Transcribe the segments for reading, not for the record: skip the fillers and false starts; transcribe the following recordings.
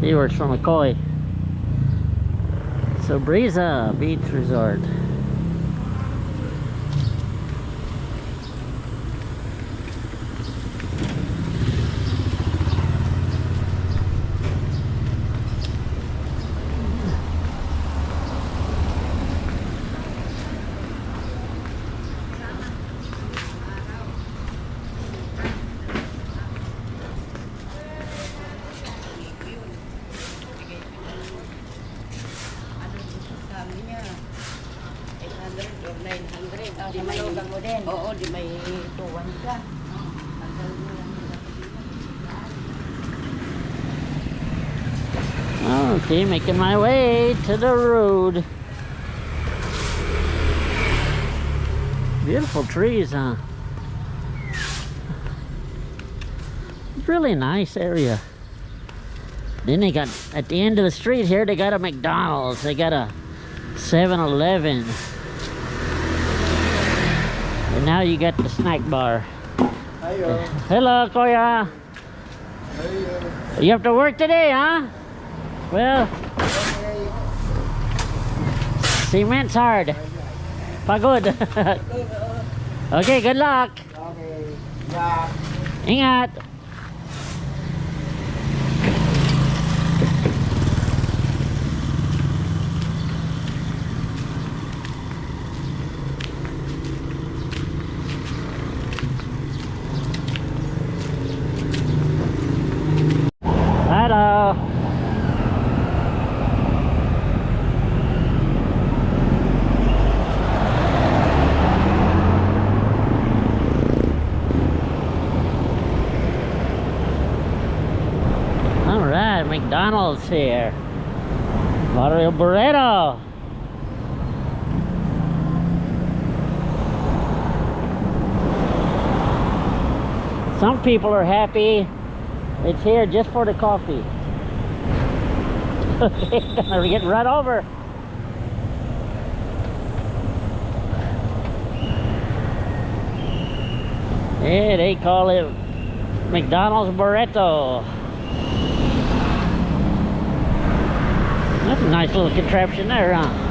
He works for McCoy. So Breeza Beach Resort. Di may lugang mo din. Oo, di may tuwan ka. Okay, making my way to the road. Beautiful trees, huh? It's really nice area. Then they got, at the end of the street here, they got a McDonald's. They got a 7-Eleven. And now you got the snack bar. Hello. Hello, Koya. Hello. You have to work today, huh? Well, cement's hard. Pagod. Okay, good luck. Okay. Yeah. Ingat. Hello. All right, McDonald's here. Mario Burrito. Some people are happy it's here just for the coffee. Gonna get run over. Yeah, they call it McDonald's Burrito. That's a nice little contraption there, huh?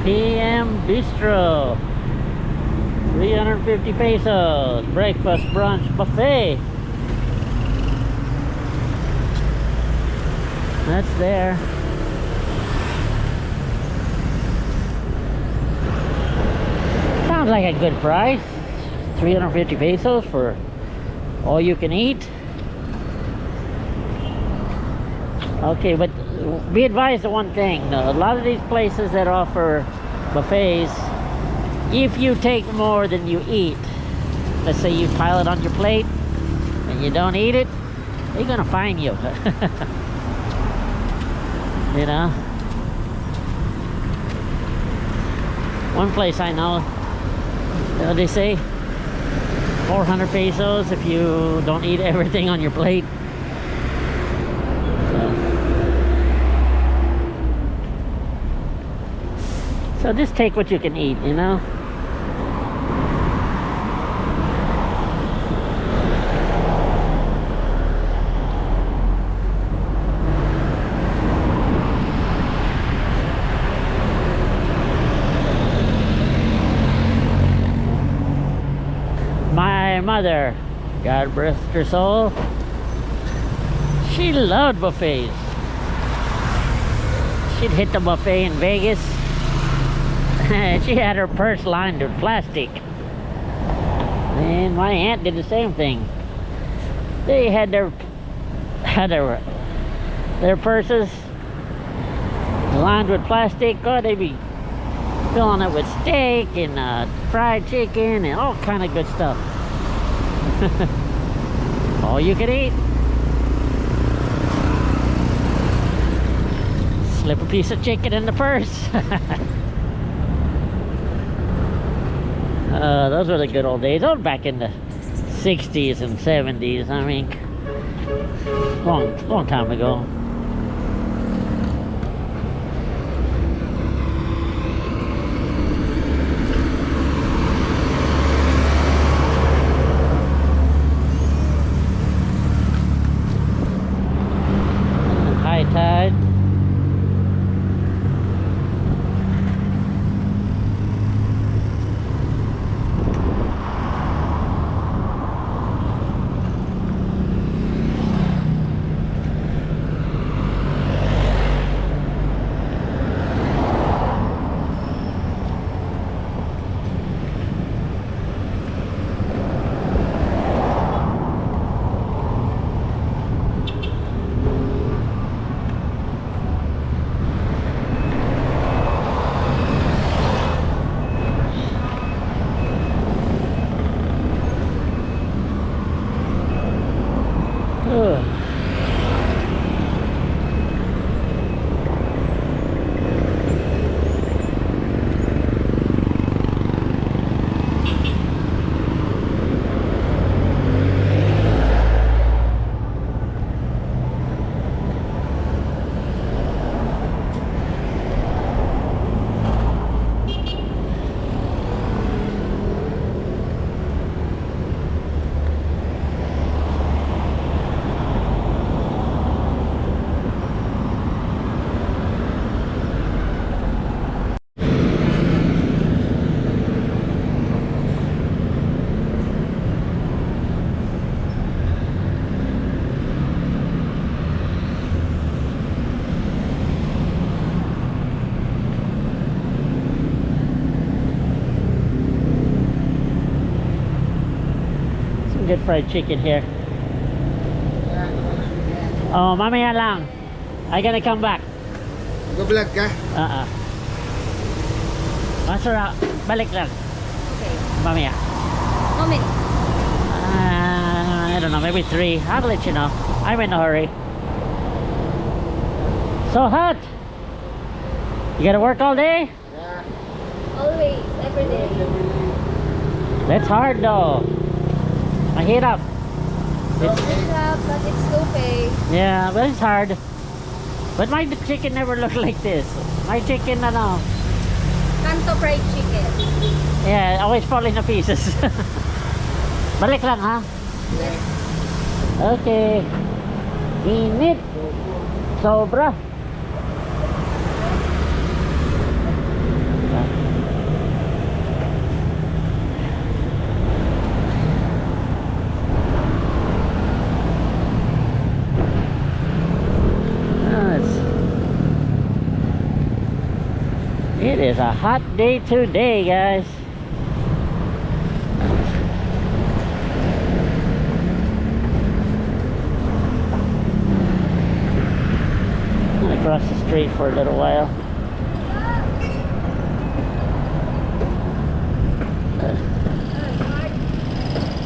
PM Bistro, 350 pesos, breakfast, brunch, buffet. That's there. Sounds like a good price. 350 pesos for all you can eat. Okay, but be advised of one thing. A lot of these places that offer buffets, if you take more than you eat, let's say you pile it on your plate and you don't eat it, they're gonna fine you. You know, one place I know, they say 400 pesos if you don't eat everything on your plate. So just take what you can eat, you know. My mother, God rest her soul, she loved buffets. She'd hit the buffet in Vegas. She had her purse lined with plastic, and my aunt did the same thing. They had their purses lined with plastic. Oh, they'd be filling it with steak and fried chicken and all kind of good stuff. All you can eat. Slip a piece of chicken in the purse. Those were the good old days. Those back in the 60s and 70s. I mean, long time ago. High tide. Ugh. Good fried chicken here. Oh, mamaya lang. I gonna come back. Mag-vlog ka? Masarap. Balik lang. Okay. Mamaya. How many? I don't know, maybe 3. I'll let you know. I'm in a hurry. So hot. You gotta work all day? Yeah. Always, every day. That's hard though. Mahirap. It's but it's okay. Yeah, but it's hard. But my chicken never looked like this. My chicken, ano. Kanto fried chicken. Yeah, always falling to pieces. Balik lang, ha? Yes. Okay. Init. Sobra. It is a hot day today, guys. I'm gonna cross the street for a little while.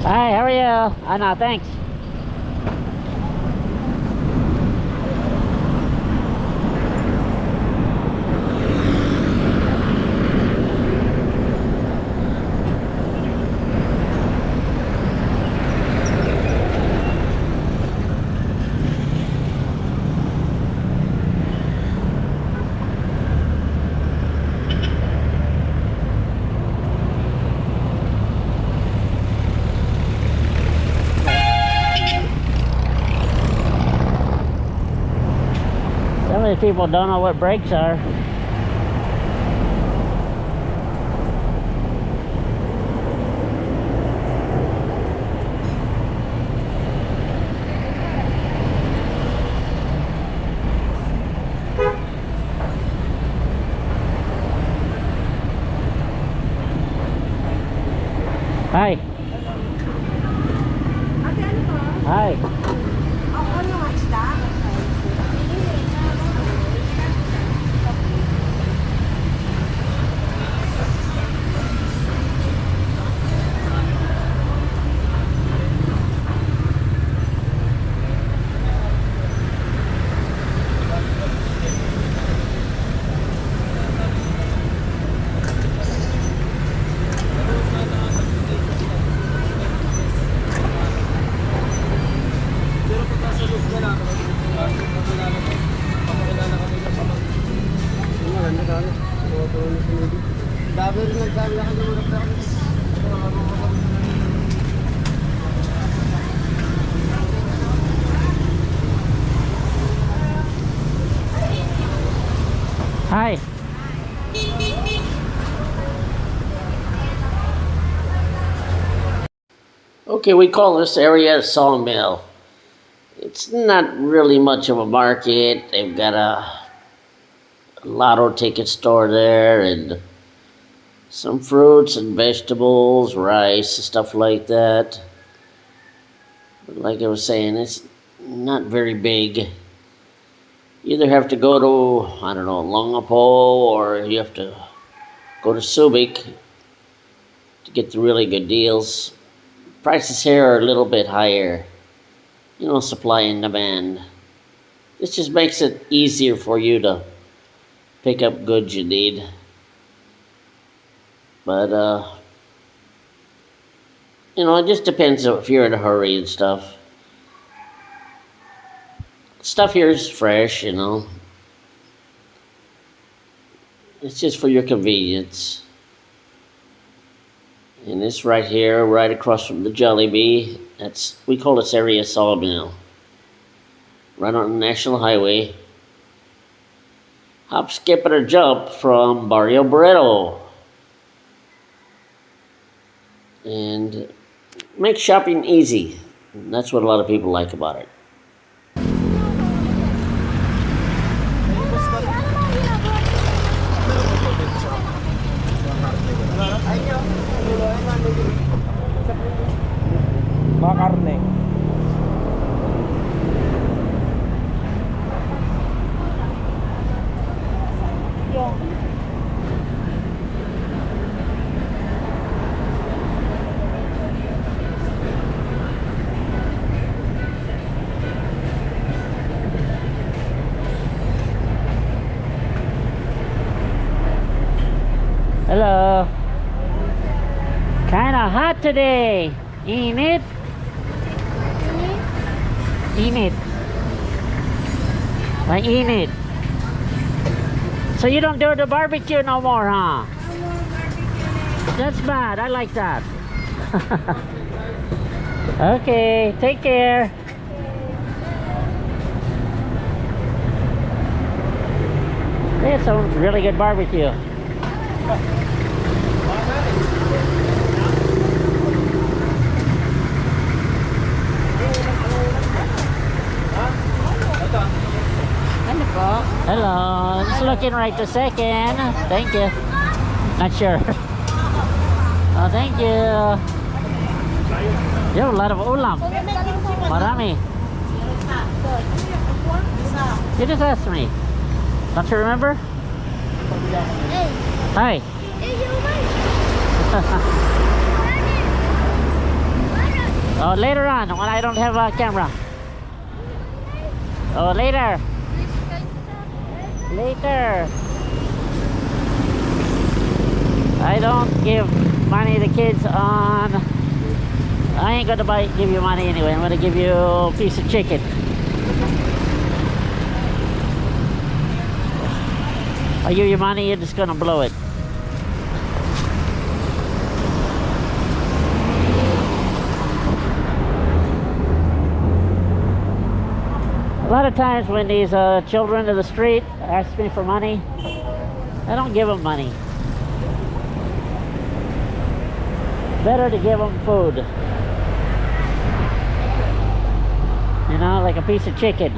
Hi, how are you? Oh, no, thanks. So many people don't know what brakes are. Hi. Ate, ano to? Hi. Ako yung isda. Dami rin nagsabi na kayo muna. Hi. Okay, we call this area Sawmill. It's not really much of a market. They've got a lotto ticket store there and some fruits and vegetables, rice, stuff like that. But like I was saying, it's not very big. You either have to go to, I don't know, Longapo, or you have to go to Subic to get the really good deals. Prices here are a little bit higher. You know, supply and demand. This just makes it easier for you to pick up goods you need. But, you know, it just depends if you're in a hurry and stuff. Stuff here is fresh, you know. It's just for your convenience. And it's right here, right across from the Jollibee. We call this area Sawmill. Right on the National Highway. Hop, skip, and a jump from Barrio Barreto. And make shopping easy. And that's what a lot of people like about it. Mga karne. Hello. Kinda hot today, ain't it? Ain't it? Like, ain't it? So you don't do the barbecue no more, huh? That's bad. I like that. Okay, take care. They had some really good barbecue. Hello, just looking right this second. Thank you. Not sure. Oh, thank you. You have a lot of ulam. Marami. You just asked me. Don't you remember? Hi. Oh, later on when I don't have a camera. Oh, later. Later. I don't give money to kids on. I ain't gonna give you money anyway. I'm gonna give you a piece of chicken. I give you money, you're just gonna blow it. A lot of times when these children of the street ask me for money, I don't give them money. Better to give them food. You know, like a piece of chicken.